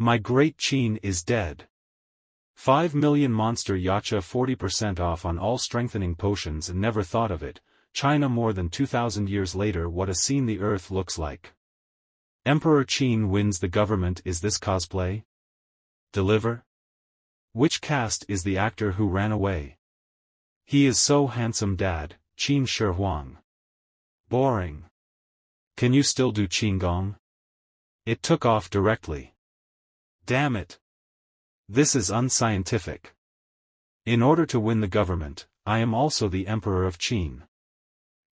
My great Qin is dead. 5 million monster yacha 40% off on all strengthening potions and never thought of it. China more than 2,000 years later. What a scene the earth looks like. Emperor Qin wins the government. Is this cosplay? Deliver? Which caste is the actor who ran away? He is so handsome dad, Qin Shi Huang. Boring. Can you still do Qingong? It took off directly. Damn it. This is unscientific. In order to win the government, I am also the Emperor of Qin.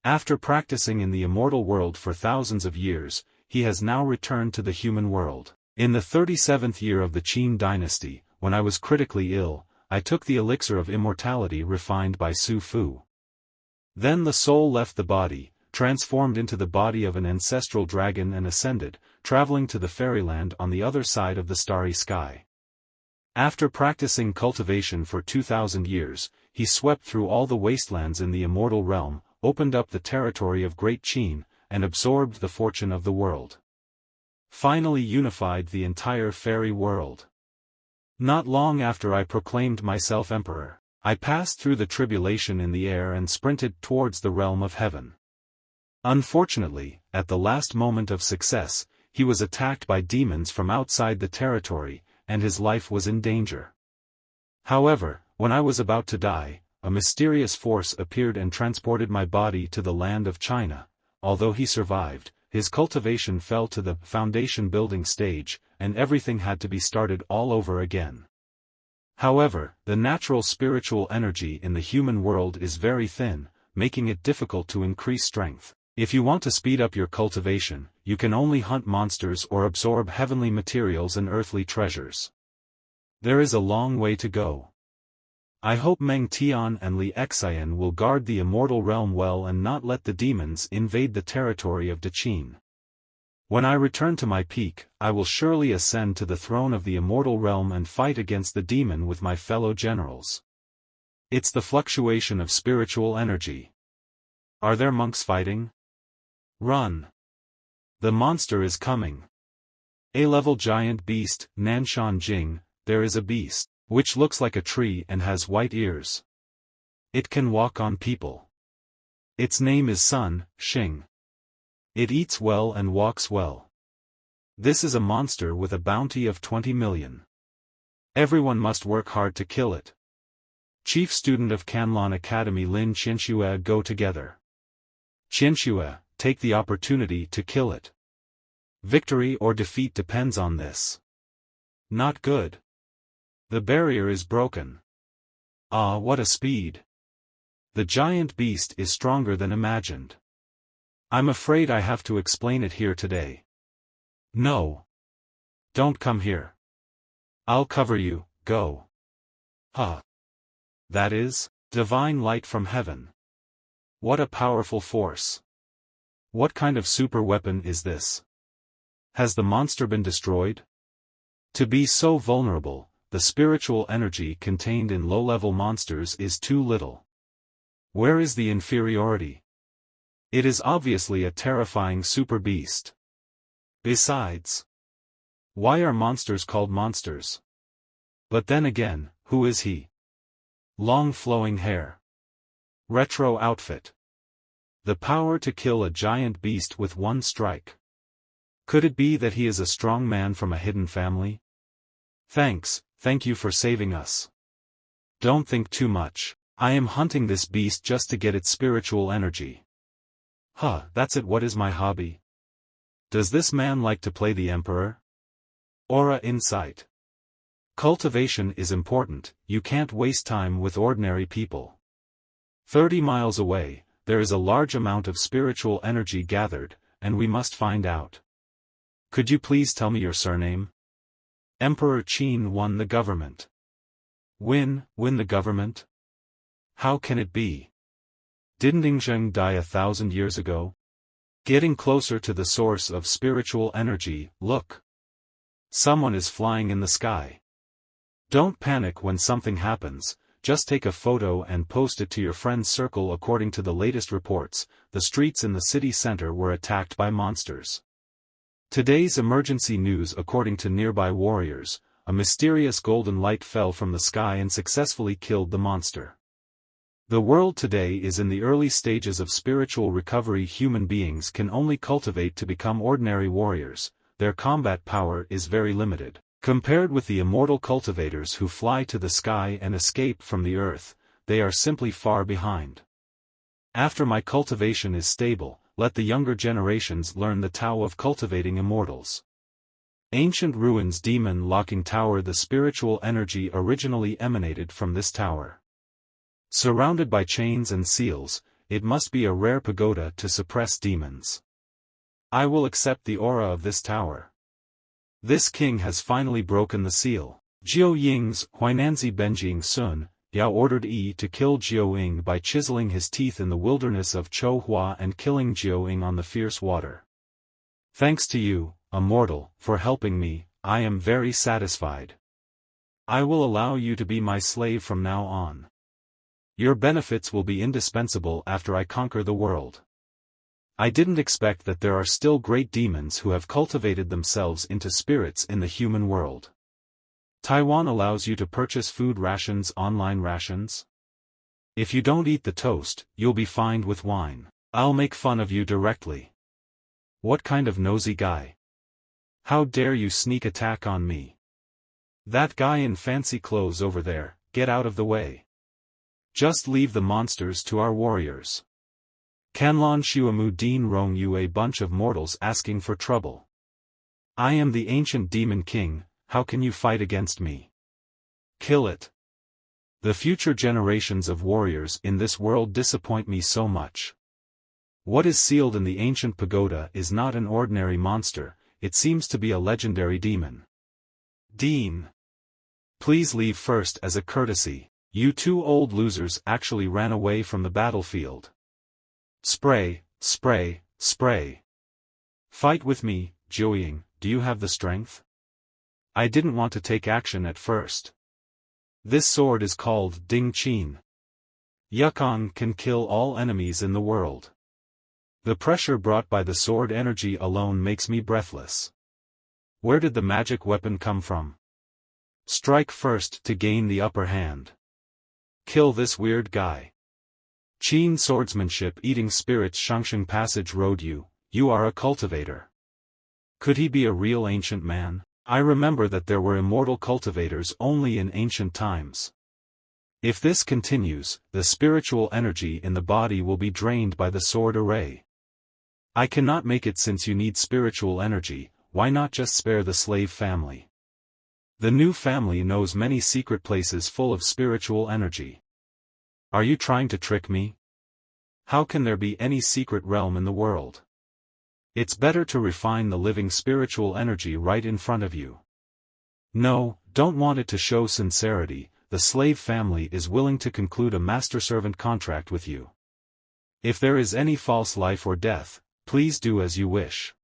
After practicing in the immortal world for thousands of years, he has now returned to the human world. In the 37th year of the Qin dynasty, when I was critically ill, I took the elixir of immortality refined by Su Fu. Then the soul left the body, transformed into the body of an ancestral dragon and ascended, traveling to the fairyland on the other side of the starry sky. After practicing cultivation for 2,000 years, he swept through all the wastelands in the immortal realm, opened up the territory of Great Qin, and absorbed the fortune of the world. Finally unified the entire fairy world. Not long after I proclaimed myself emperor, I passed through the tribulation in the air and sprinted towards the realm of heaven. Unfortunately, at the last moment of success, he was attacked by demons from outside the territory, and his life was in danger. However, when I was about to die, a mysterious force appeared and transported my body to the land of China. Although he survived, his cultivation fell to the foundation building stage, and everything had to be started all over again. However, the natural spiritual energy in the human world is very thin, making it difficult to increase strength. If you want to speed up your cultivation, you can only hunt monsters or absorb heavenly materials and earthly treasures. There is a long way to go. I hope Meng Tian and Li Xian will guard the immortal realm well and not let the demons invade the territory of Qin. When I return to my peak, I will surely ascend to the throne of the immortal realm and fight against the demon with my fellow generals. It's the fluctuation of spiritual energy. Are there monks fighting? Run! The monster is coming. A-level giant beast, Nanshan Jing. There is a beast, which looks like a tree and has white ears. It can walk on people. Its name is Sun, Xing. It eats well and walks well. This is a monster with a bounty of 20 million. Everyone must work hard to kill it. Chief student of Canlon Academy Lin Qianxue go together. Qianxue, take the opportunity to kill it. Victory or defeat depends on this. Not good. The barrier is broken. Ah, what a speed. The giant beast is stronger than imagined. I'm afraid I have to explain it here today. No. Don't come here. I'll cover you, go. Huh. That is, divine light from heaven. What a powerful force. What kind of super weapon is this? Has the monster been destroyed? To be so vulnerable, the spiritual energy contained in low-level monsters is too little. Where is the inferiority? It is obviously a terrifying super beast. Besides, why are monsters called monsters? But then again, who is he? Long flowing hair. Retro outfit. The power to kill a giant beast with one strike. Could it be that he is a strong man from a hidden family? Thank you for saving us. Don't think too much. I am hunting this beast just to get its spiritual energy. Huh, that's it. What is my hobby? Does this man like to play the emperor? Aura insight. Cultivation is important, you can't waste time with ordinary people. 30 miles away, there is a large amount of spiritual energy gathered, and we must find out. Could you please tell me your surname? Emperor Qin won the government. Win the government? How can it be? Didn't Ying Zheng die 1,000 years ago? Getting closer to the source of spiritual energy, look. Someone is flying in the sky. Don't panic when something happens, just take a photo and post it to your friend's circle. According to the latest reports, the streets in the city center were attacked by monsters. Today's emergency news. According to nearby warriors, a mysterious golden light fell from the sky and successfully killed the monster. The world today is in the early stages of spiritual recovery. Human beings can only cultivate to become ordinary warriors. Their combat power is very limited. Compared with the immortal cultivators who fly to the sky and escape from the earth, they are simply far behind. After my cultivation is stable, let the younger generations learn the Tao of cultivating immortals. Ancient ruins. Demon locking tower. The spiritual energy originally emanated from this tower. Surrounded by chains and seals, it must be a rare pagoda to suppress demons. I will accept the aura of this tower. This king has finally broken the seal. Jiao Ying's Huainanzi Benjing Sun, Yao ordered Yi to kill Jiao Ying by chiseling his teeth in the wilderness of Chou Hua and killing Jiao Ying on the fierce water. Thanks to you, Immortal, for helping me. I am very satisfied. I will allow you to be my slave from now on. Your benefits will be indispensable after I conquer the world. I didn't expect that there are still great demons who have cultivated themselves into spirits in the human world. Taiwan allows you to purchase food rations, online rations. If you don't eat the toast, you'll be fined with wine. I'll make fun of you directly. What kind of nosy guy? How dare you sneak attack on me? That guy in fancy clothes over there, get out of the way. Just leave the monsters to our warriors. Kanlon Shuamu Din Rong you. A bunch of mortals asking for trouble. I am the ancient demon king, how can you fight against me? Kill it. The future generations of warriors in this world disappoint me so much. What is sealed in the ancient pagoda is not an ordinary monster, it seems to be a legendary demon. Dean. Please leave first as a courtesy. You two old losers actually ran away from the battlefield. Spray, spray, spray. Fight with me, Jiao Ying, do you have the strength? I didn't want to take action at first. This sword is called Ding Qin. Yukong can kill all enemies in the world. The pressure brought by the sword energy alone makes me breathless. Where did the magic weapon come from? Strike first to gain the upper hand. Kill this weird guy. Qin swordsmanship eating spirits. Shangsheng Passage Road. You are a cultivator. Could he be a real ancient man? I remember that there were immortal cultivators only in ancient times. If this continues, the spiritual energy in the body will be drained by the sword array. I cannot make it. Since you need spiritual energy, why not just spare the slave family? The new family knows many secret places full of spiritual energy. Are you trying to trick me? How can there be any secret realm in the world? It's better to refine the living spiritual energy right in front of you. No, don't want it to show sincerity. The slave family is willing to conclude a master-servant contract with you. If there is any false life or death, please do as you wish.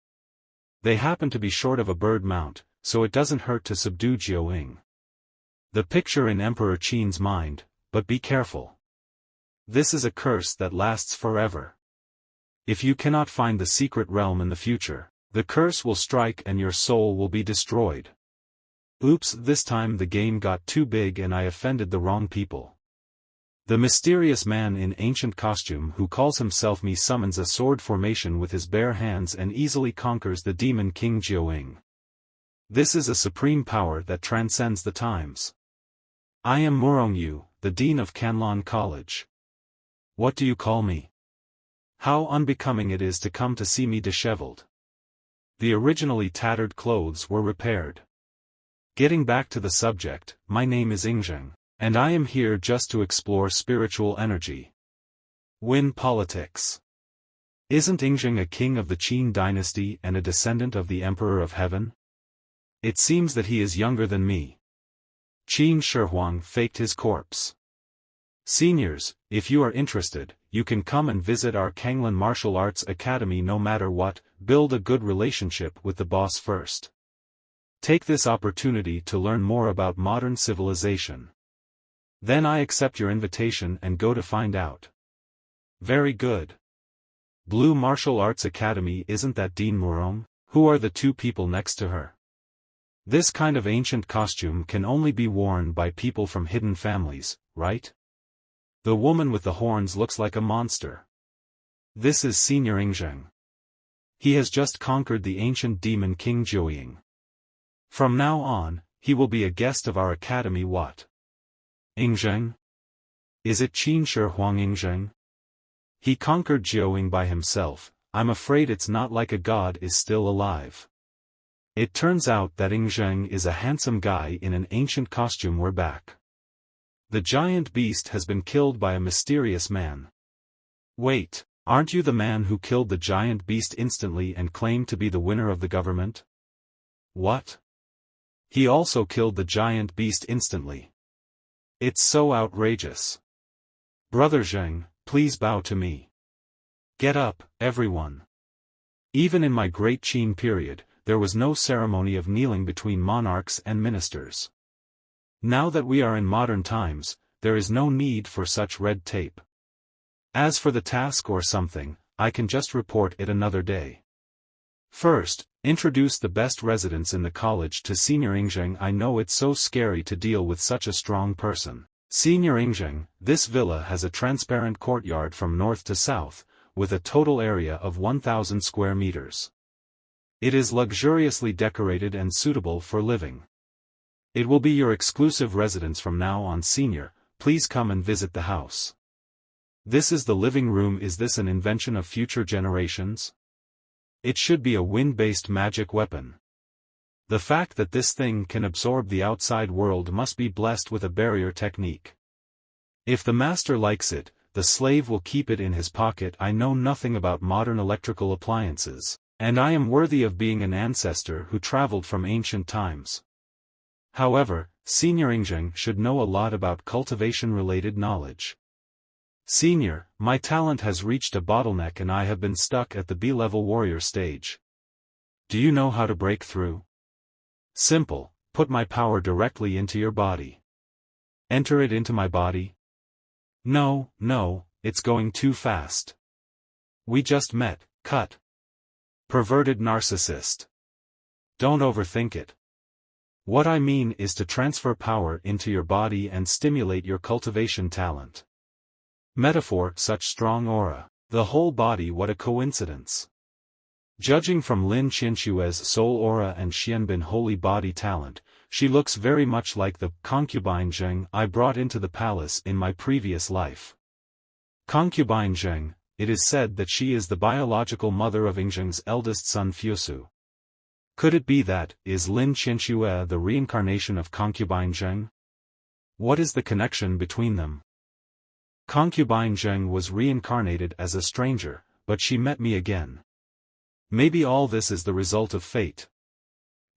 They happen to be short of a bird mount, so it doesn't hurt to subdue Jiao Ying. The picture in Emperor Qin's mind, but be careful. This is a curse that lasts forever. If you cannot find the secret realm in the future, the curse will strike and your soul will be destroyed. Oops, this time the game got too big and I offended the wrong people. The mysterious man in ancient costume who calls himself me summons a sword formation with his bare hands and easily conquers the demon king Jiao Ying. This is a supreme power that transcends the times. I am Murong Yu, the dean of Kanlon College. What do you call me? How unbecoming it is to come to see me disheveled. The originally tattered clothes were repaired. Getting back to the subject, my name is Yingzheng, and I am here just to explore spiritual energy. Win politics. Isn't Yingzheng a king of the Qin dynasty and a descendant of the Emperor of Heaven? It seems that he is younger than me. Qin Shihuang faked his corpse. Seniors, if you are interested, you can come and visit our Kanglin Martial Arts Academy. No matter what, build a good relationship with the boss first. Take this opportunity to learn more about modern civilization. Then I accept your invitation and go to find out. Very good. Blue Martial Arts Academy, isn't that Dean Murong? Who are the two people next to her? This kind of ancient costume can only be worn by people from hidden families, right? The woman with the horns looks like a monster. This is Senior Ying Zheng. He has just conquered the ancient demon King Ying. From now on, he will be a guest of our academy. What? Ying Zheng? Is it Qin Ying Zheng? He conquered Ying by himself. I'm afraid it's not like a god is still alive. It turns out that Ying Zheng is a handsome guy in an ancient costume. We're back. The giant beast has been killed by a mysterious man. Wait, aren't you the man who killed the giant beast instantly and claimed to be the winner of the government? What? He also killed the giant beast instantly. It's so outrageous. Brother Zheng, please bow to me. Get up, everyone. Even in my great Qin period, there was no ceremony of kneeling between monarchs and ministers. Now that we are in modern times, there is no need for such red tape. As for the task or something, I can just report it another day. First, introduce the best residents in the college to Senior Ying Zheng. I know it's so scary to deal with such a strong person. Senior Ying Zheng, this villa has a transparent courtyard from north to south, with a total area of 1,000 square meters. It is luxuriously decorated and suitable for living. It will be your exclusive residence from now on. Senior, please come and visit the house. This is the living room. Is this an invention of future generations? It should be a wind-based magic weapon. The fact that this thing can absorb the outside world must be blessed with a barrier technique. If the master likes it, the slave will keep it in his pocket. I know nothing about modern electrical appliances, and I am worthy of being an ancestor who traveled from ancient times. However, Senior Ying Zheng should know a lot about cultivation-related knowledge. Senior, my talent has reached a bottleneck and I have been stuck at the B-level warrior stage. Do you know how to break through? Simple, put my power directly into your body. Enter it into my body? No, it's going too fast. We just met, cut. Perverted narcissist. Don't overthink it. What I mean is to transfer power into your body and stimulate your cultivation talent. Metaphor, such strong aura. The whole body. What a coincidence. Judging from Lin Qinshue's soul aura and Xianbin holy body talent, she looks very much like the concubine Zheng I brought into the palace in my previous life. Concubine Zheng, it is said that she is the biological mother of Ying Zheng's eldest son Fusu. Could it be that, is Lin Qinshu the reincarnation of concubine Zheng? What is the connection between them? Concubine Zheng was reincarnated as a stranger, but she met me again. Maybe all this is the result of fate.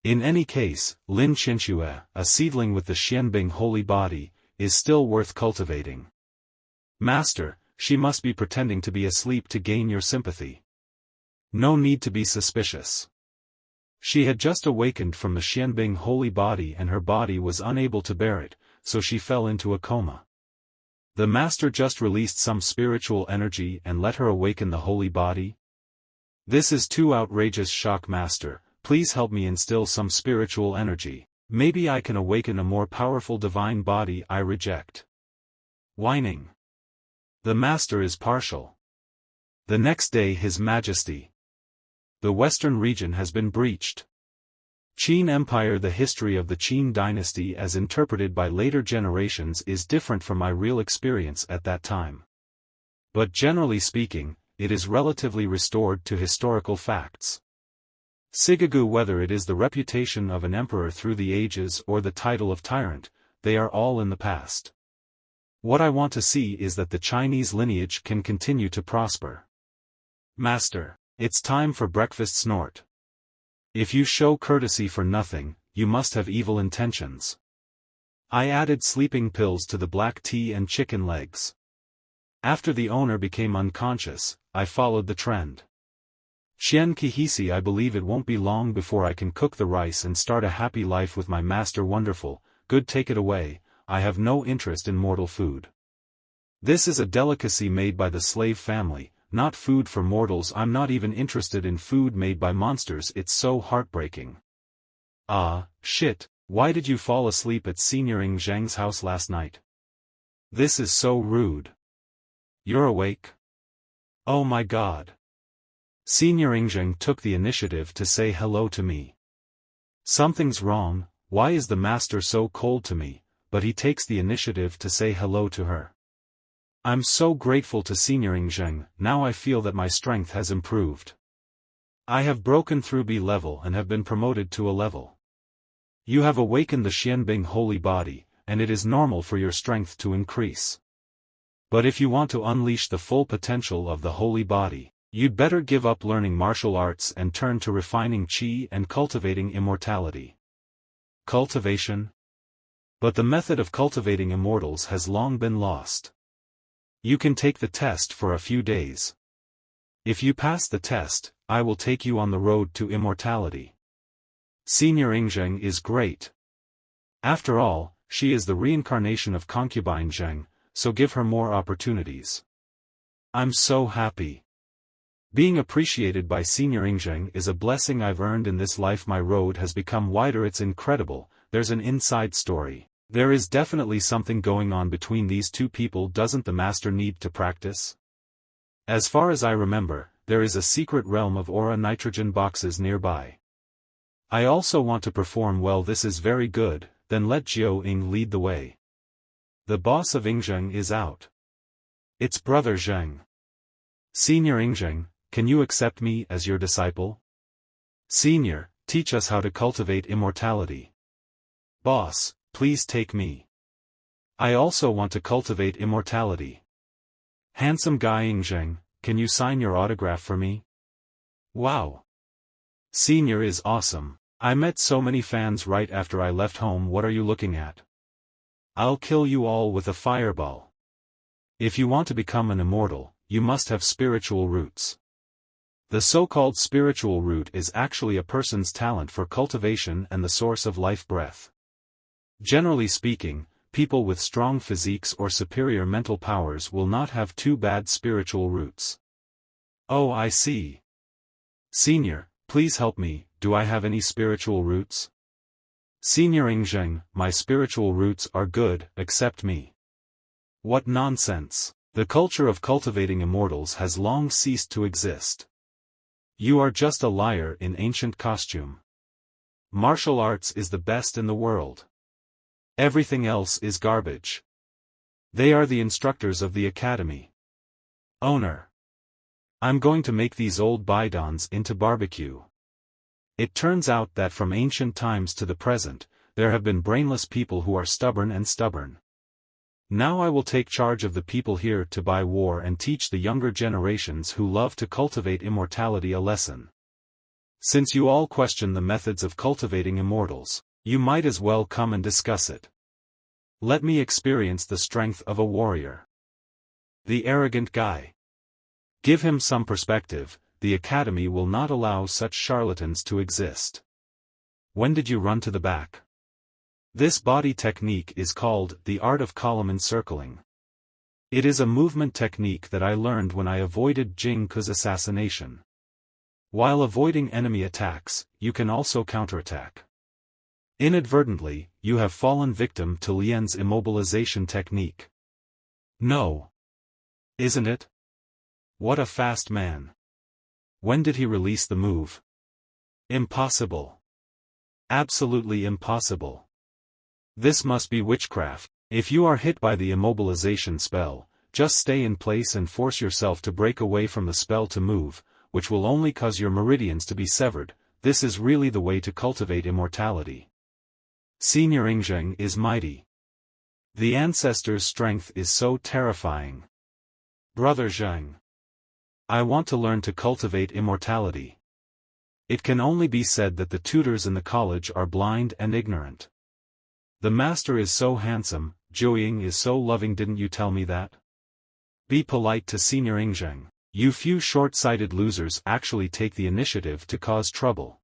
In any case, Lin Qinshu, a seedling with the Xianbing holy body, is still worth cultivating. Master, she must be pretending to be asleep to gain your sympathy. No need to be suspicious. She had just awakened from the Xianbing holy body and her body was unable to bear it, so she fell into a coma. The master just released some spiritual energy and let her awaken the holy body? This is too outrageous. Shock master, please help me instill some spiritual energy. Maybe I can awaken a more powerful divine body. I reject. Whining. The master is partial. The next day His Majesty. The western region has been breached. Qin Empire. The history of the Qin dynasty as interpreted by later generations is different from my real experience at that time. But generally speaking, it is relatively restored to historical facts. Sigagu. Whether it is the reputation of an emperor through the ages or the title of tyrant, they are all in the past. What I want to see is that the Chinese lineage can continue to prosper. Master, it's time for breakfast. Snort. If you show courtesy for nothing, you must have evil intentions. I added sleeping pills to the black tea and chicken legs. After the owner became unconscious, I followed the trend. Xian Kihisi. I believe it won't be long before I can cook the rice and start a happy life with my master. Wonderful, good, take it away. I have no interest in mortal food. This is a delicacy made by the slave family, not food for mortals. I'm not even interested in food made by monsters. It's so heartbreaking. Ah, shit, why did you fall asleep at Senior Ying Zheng's house last night? This is so rude. You're awake? Oh my god. Senior Ying Zheng took the initiative to say hello to me. Something's wrong, why is the master so cold to me, but he takes the initiative to say hello to her. I'm so grateful to Senior Ying Zheng. Now I feel that my strength has improved. I have broken through B level and have been promoted to A level. You have awakened the Xianbing holy body, and it is normal for your strength to increase. But if you want to unleash the full potential of the holy body, you'd better give up learning martial arts and turn to refining qi and cultivating immortality. Cultivation? But the method of cultivating immortals has long been lost. You can take the test for a few days. If you pass the test, I will take you on the road to immortality. Senior Ying Zheng is great. After all, she is the reincarnation of concubine Zheng, so give her more opportunities. I'm so happy. Being appreciated by Senior Ying Zheng is a blessing I've earned in this life. My road has become wider. It's incredible. There's an inside story. There is definitely something going on between these two people. Doesn't the master need to practice? As far as I remember, there is a secret realm of aura nitrogen boxes nearby. I also want to perform well. This is very good, then let Jiao Ying lead the way. The boss of Ying Zheng is out. It's brother Zheng. Senior Ying Zheng, can you accept me as your disciple? Senior, teach us how to cultivate immortality. Boss, please take me. I also want to cultivate immortality. Handsome guy Ying Zheng, can you sign your autograph for me? Wow. Senior is awesome. I met so many fans right after I left home. What are you looking at? I'll kill you all with a fireball. If you want to become an immortal, you must have spiritual roots. The so-called spiritual root is actually a person's talent for cultivation and the source of life breath. Generally speaking, people with strong physiques or superior mental powers will not have too bad spiritual roots. Oh, I see. Senior, please help me. Do I have any spiritual roots? Senior Ying Zheng, my spiritual roots are good, accept me. What nonsense. The culture of cultivating immortals has long ceased to exist. You are just a liar in ancient costume. Martial arts is the best in the world. Everything else is garbage. They are the instructors of the academy. Owner. I'm going to make these old bygones into barbecue. It turns out that from ancient times to the present, there have been brainless people who are stubborn and stubborn. Now I will take charge of the people here to buy war and teach the younger generations who love to cultivate immortality a lesson. Since you all question the methods of cultivating immortals, you might as well come and discuss it. Let me experience the strength of a warrior. The arrogant guy. Give him some perspective. The academy will not allow such charlatans to exist. When did you run to the back? This body technique is called the art of column encircling. It is a movement technique that I learned when I avoided Jing Ke's assassination. While avoiding enemy attacks, you can also counterattack. Inadvertently, you have fallen victim to Lian's immobilization technique. No. Isn't it? What a fast man. When did he release the move? Impossible. Absolutely impossible. This must be witchcraft. If you are hit by the immobilization spell, just stay in place and force yourself to break away from the spell to move, which will only cause your meridians to be severed. This is really the way to cultivate immortality. Senior Ying Zheng is mighty. The ancestors' strength is so terrifying. Brother Zheng. I want to learn to cultivate immortality. It can only be said that the tutors in the college are blind and ignorant. The master is so handsome, Jiao Ying is so loving. Didn't you tell me that? Be polite to Senior Ying Zheng. You few short-sighted losers actually take the initiative to cause trouble.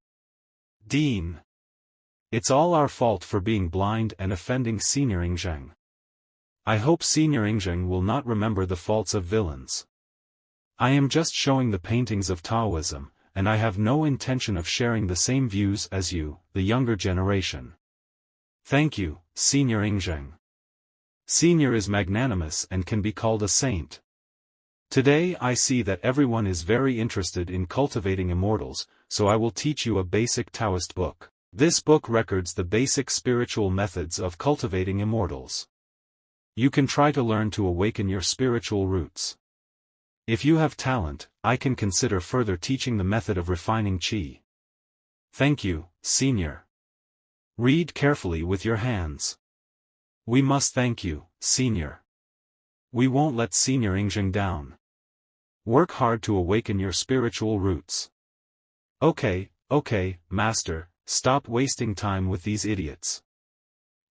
Dean. It's all our fault for being blind and offending Senior Ying Zheng. I hope Senior Ying Zheng will not remember the faults of villains. I am just showing the paintings of Taoism, and I have no intention of sharing the same views as you, the younger generation. Thank you, Senior Ying Zheng. Senior is magnanimous and can be called a saint. Today I see that everyone is very interested in cultivating immortals, so I will teach you a basic Taoist book. This book records the basic spiritual methods of cultivating immortals. You can try to learn to awaken your spiritual roots. If you have talent, I can consider further teaching the method of refining qi. Thank you, Senior. Read carefully with your hands. We must thank you, Senior. We won't let Senior Ying Zheng down. Work hard to awaken your spiritual roots. Okay, Master, stop wasting time with these idiots.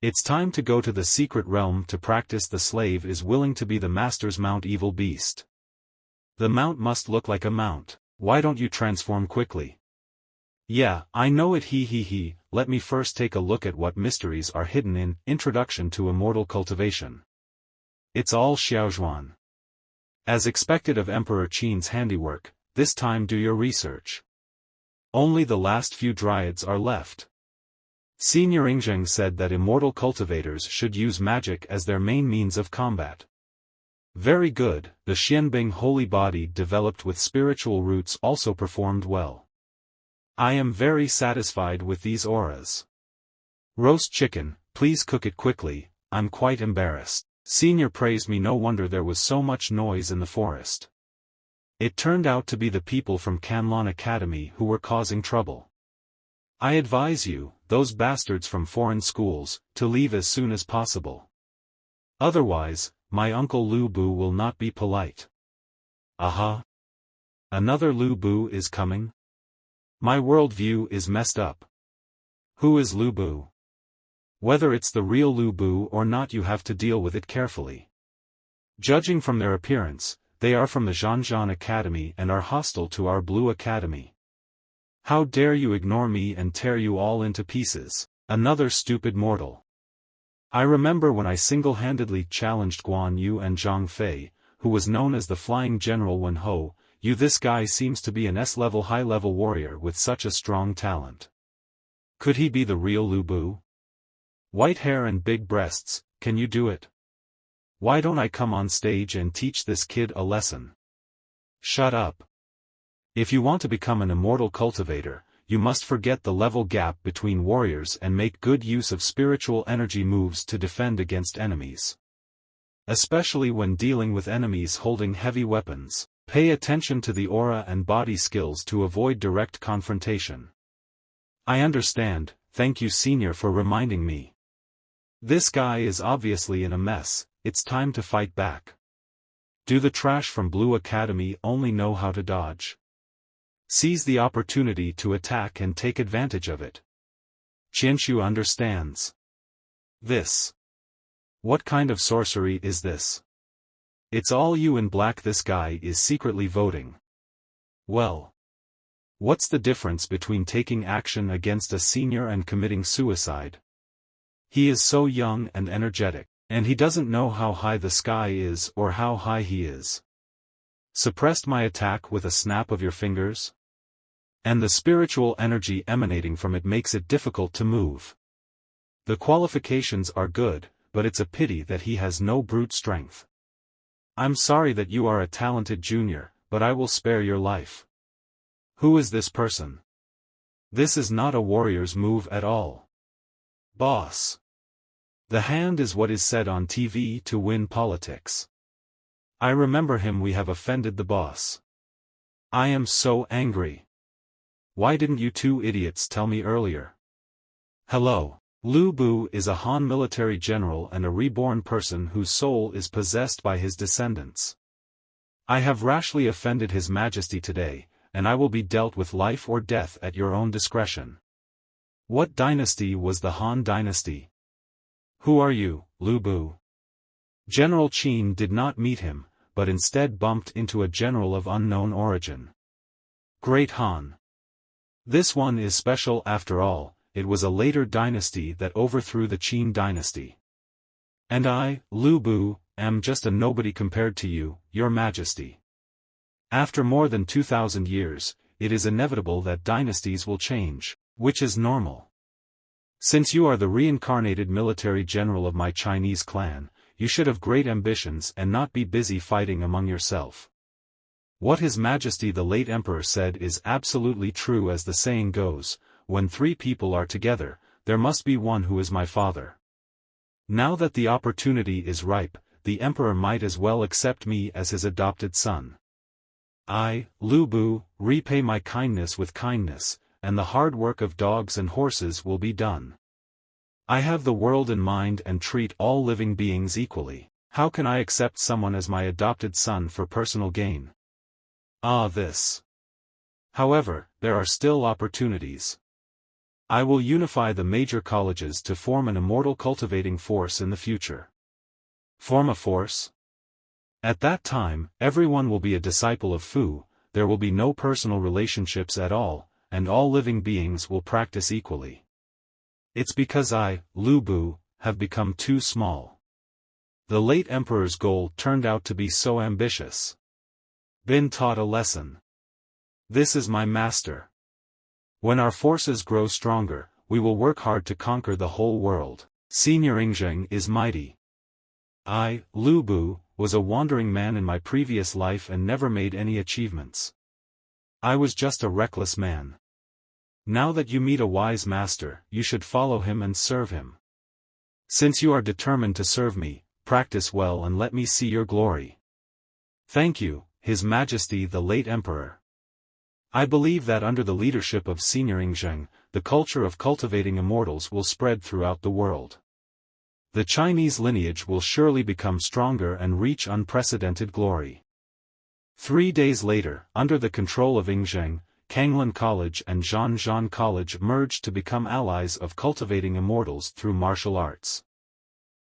It's time to go to the secret realm to practice. The slave is willing to be the master's mount. Evil beast. The mount must look like a mount. Why don't you transform quickly? Yeah, I know it. He. Let me first take a look at what mysteries are hidden in Introduction to Immortal Cultivation. It's all Xiaozhuan. As expected of Emperor Qin's handiwork, this time do your research. Only the last few dryads are left. Senior Ying Zheng said that immortal cultivators should use magic as their main means of combat. Very good, the Xianbing holy body developed with spiritual roots also performed well. I am very satisfied with these auras. Roast chicken, please cook it quickly, I'm quite embarrassed. Senior praised me. No wonder there was so much noise in the forest. It turned out to be the people from Canlon Academy who were causing trouble. I advise you, those bastards from foreign schools, to leave as soon as possible. Otherwise, my uncle Lu Bu will not be polite. Aha! Another Lu Bu is coming? My worldview is messed up. Who is Lu Bu? Whether it's the real Lu Bu or not, you have to deal with it carefully. Judging from their appearance, they are from the Zhanzhan Academy and are hostile to our Blue Academy. How dare you ignore me and tear you all into pieces, another stupid mortal. I remember when I single-handedly challenged Guan Yu and Zhang Fei, who was known as the Flying General Wen Ho. This guy seems to be an S-level high-level warrior with such a strong talent. Could he be the real Lu Bu? White hair and big breasts, can you do it? Why don't I come on stage and teach this kid a lesson? Shut up. If you want to become an immortal cultivator, you must forget the level gap between warriors and make good use of spiritual energy moves to defend against enemies. Especially when dealing with enemies holding heavy weapons, pay attention to the aura and body skills to avoid direct confrontation. I understand, thank you Senior for reminding me. This guy is obviously in a mess, it's time to fight back. Do the trash from Blue Academy only know how to dodge? Seize the opportunity to attack and take advantage of it. Qianshu understands. This. What kind of sorcery is this? It's all you in black. This guy is secretly voting. Well. What's the difference between taking action against a senior and committing suicide? He is so young and energetic, and he doesn't know how high the sky is or how high he is. Suppressed my attack with a snap of your fingers? And the spiritual energy emanating from it makes it difficult to move. The qualifications are good, but it's a pity that he has no brute strength. I'm sorry that you are a talented junior, but I will spare your life. Who is this person? This is not a warrior's move at all. Boss. The hand is what is said on TV to win politics. I remember him. We have offended the boss. I am so angry. Why didn't you two idiots tell me earlier? Hello. Lu Bu is a Han military general and a reborn person whose soul is possessed by his descendants. I have rashly offended His Majesty today, and I will be dealt with life or death at your own discretion. What dynasty was the Han dynasty? Who are you, Lu Bu? General Qin did not meet him, but instead bumped into a general of unknown origin. Great Han. This one is special after all, it was a later dynasty that overthrew the Qin dynasty. And I, Lu Bu, am just a nobody compared to you, Your Majesty. After more than 2,000 years, it is inevitable that dynasties will change, which is normal. Since you are the reincarnated military general of my Chinese clan, you should have great ambitions and not be busy fighting among yourself. What His Majesty the late Emperor said is absolutely true, as the saying goes, when three people are together, there must be one who is my father. Now that the opportunity is ripe, the Emperor might as well accept me as his adopted son. I, Lu Bu, repay my kindness with kindness, and the hard work of dogs and horses will be done. I have the world in mind and treat all living beings equally. How can I accept someone as my adopted son for personal gain? This. However, there are still opportunities. I will unify the major colleges to form an immortal cultivating force in the future. Form a force? At that time, everyone will be a disciple of Fu, there will be no personal relationships at all, and all living beings will practice equally. It's because I, Lu Bu, have become too small. The late Emperor's goal turned out to be so ambitious. Been taught a lesson. This is my master. When our forces grow stronger, we will work hard to conquer the whole world. Qin Ying Zheng is mighty. I, Lu Bu, was a wandering man in my previous life and never made any achievements. I was just a reckless man. Now that you meet a wise master, you should follow him and serve him. Since you are determined to serve me, practice well and let me see your glory. Thank you, His Majesty the late Emperor. I believe that under the leadership of Qin Ying Zheng, the culture of cultivating immortals will spread throughout the world. The Chinese lineage will surely become stronger and reach unprecedented glory. 3 days later, under the control of Yingzheng, Kanglin College and Zhanzhan College merged to become allies of cultivating immortals through martial arts.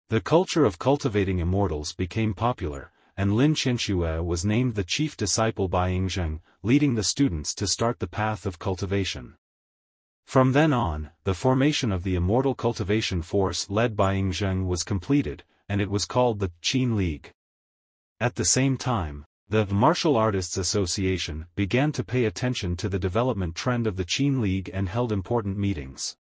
The culture of cultivating immortals became popular, and Lin Qinxue was named the chief disciple by Yingzheng, leading the students to start the path of cultivation. From then on, the formation of the Immortal Cultivation Force led by Yingzheng was completed, and it was called the Qin League. At the same time, the Martial Artists Association began to pay attention to the development trend of the Qin League and held important meetings.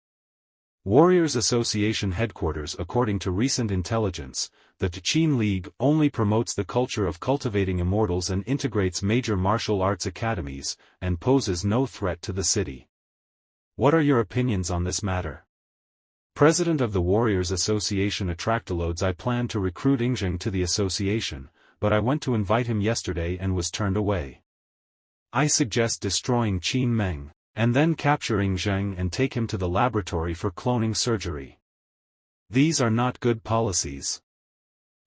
Warriors Association headquarters. According to recent intelligence, the Qin League only promotes the culture of cultivating immortals and integrates major martial arts academies, and poses no threat to the city. What are your opinions on this matter? President of the Warriors Association Attractalodes. I plan to recruit Yingzheng to the association, but I went to invite him yesterday and was turned away. I suggest destroying Qin Meng, and then capture Yingzheng and take him to the laboratory for cloning surgery. These are not good policies.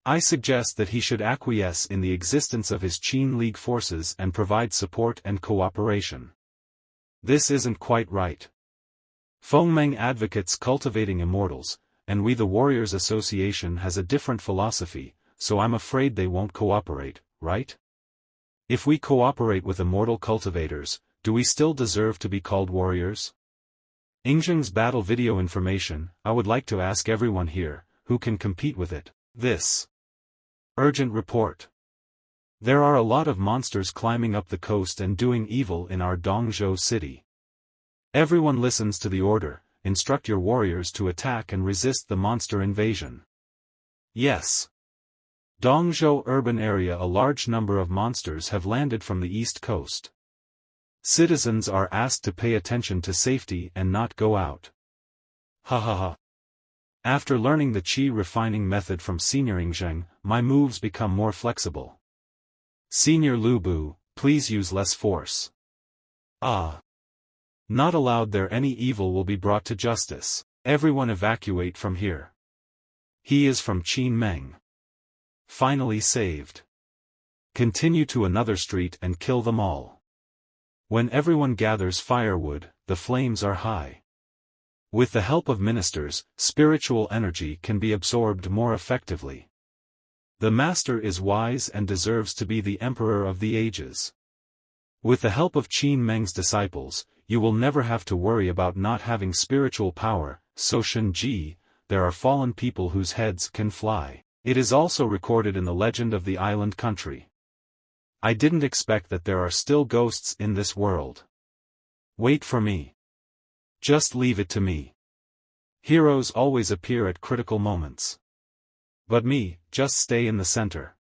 I suggest that he should acquiesce in the existence of his Qin League forces and provide support and cooperation. This isn't quite right. Fengmeng advocates cultivating immortals, and we the Warriors Association has a different philosophy, so I'm afraid they won't cooperate, right? If we cooperate with immortal cultivators, do we still deserve to be called warriors? Yingzheng's battle video information. I would like to ask everyone here, who can compete with it. This urgent report. There are a lot of monsters climbing up the coast and doing evil in our Dongzhou city. Everyone listens to the order, instruct your warriors to attack and resist the monster invasion. Yes. Dongzhou urban area. A large number of monsters have landed from the east coast. Citizens are asked to pay attention to safety and not go out. Ha ha ha. After learning the qi refining method from Senior Yingzheng, my moves become more flexible. Senior Lu Bu, please use less force. Not allowed there. Any evil will be brought to justice. Everyone evacuate from here. He is from Qin Meng. Finally saved. Continue to another street and kill them all. When everyone gathers firewood, the flames are high. With the help of ministers, spiritual energy can be absorbed more effectively. The master is wise and deserves to be the emperor of the ages. With the help of Qin Meng's disciples, you will never have to worry about not having spiritual power. Soshin Ji, there are fallen people whose heads can fly. It is also recorded in the legend of the island country. I didn't expect that there are still ghosts in this world. Wait for me. Just leave it to me. Heroes always appear at critical moments. But me, just stay in the center.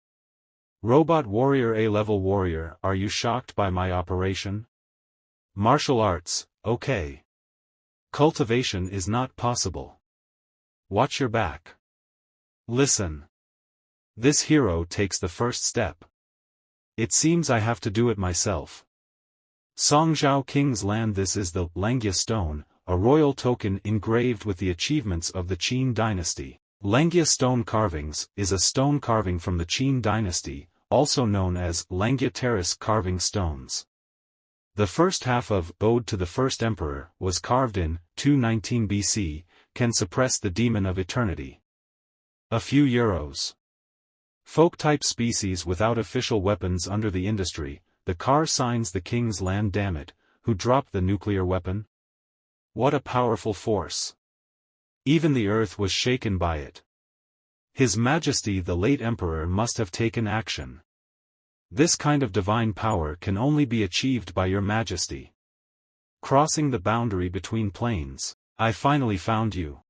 Robot warrior, A-level warrior, are you shocked by my operation? Martial arts, okay. Cultivation is not possible. Watch your back. Listen. This hero takes the first step. It seems I have to do it myself. Songzhao King's Land. This is the Langia stone, a royal token engraved with the achievements of the Qin dynasty. Langia stone carvings is a stone carving from the Qin dynasty, also known as Langia terrace carving stones. The first half of Ode to the First Emperor was carved in 219 BC, can suppress the demon of eternity. A few euros. Folk-type species without official weapons under the industry, the car signs the King's Land. Damn it, who dropped the nuclear weapon? What a powerful force. Even the earth was shaken by it. His Majesty the late Emperor must have taken action. This kind of divine power can only be achieved by your Majesty. Crossing the boundary between planes, I finally found you.